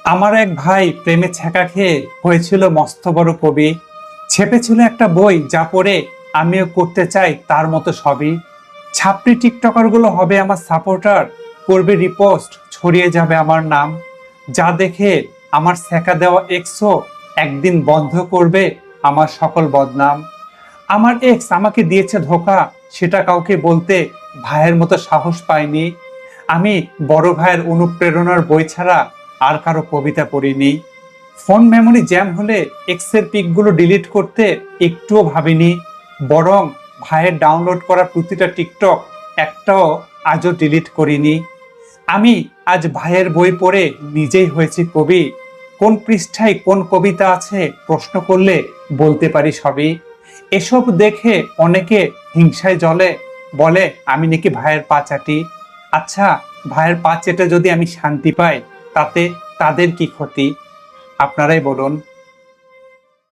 আমার এক ভাই প্রেমে ছ্যাঁকা খেয়ে হয়েছিল মস্ত বড় কবি। ছেপেছিল একটা বই যা পড়ে আমিও করতে চাই তার মতো সবই। ছাপড়ি টিকটকার গুলো হবে আমার সাপোর্টার, করবে রিপোস্ট, ছড়িয়ে যাবে আমার নাম। যা দেখে আমার ছ্যাঁকা দেওয়া এক্সও একদিন বন্ধ করবে আমার সকল বদনাম। আমার এক্স আমাকে দিয়েছে ধোকা, সেটা কাউকে বলতে ভাইয়ের মতো সাহস পাইনি। আমি বড় ভাইয়ের অনুপ্রেরণার বই ছাড়া আর কারো কবিতা পড়িনি। ফোন মেমোরি জ্যাম হলে এক্সের পিকগুলো ডিলিট করতে একটুও ভাবিনি। বরং ভাইয়ের ডাউনলোড করা প্রতিটা টিকটক একটাও আজও ডিলিট করিনি। আমি আজ ভাইয়ের বই পড়ে নিজেই হয়েছি কবি। কোন পৃষ্ঠায় কোন কবিতা আছে প্রশ্ন করলে বলতে পারি সবই। এসব দেখে অনেকে হিংসায় জ্বলে, বলে আমি নাকি ভাইয়ের পা চাটি। আচ্ছা, ভাইয়ের পা চেটে যদি আমি শান্তি পাই, তাতে তাদের কি ক্ষতি? আপনারাই বলুন।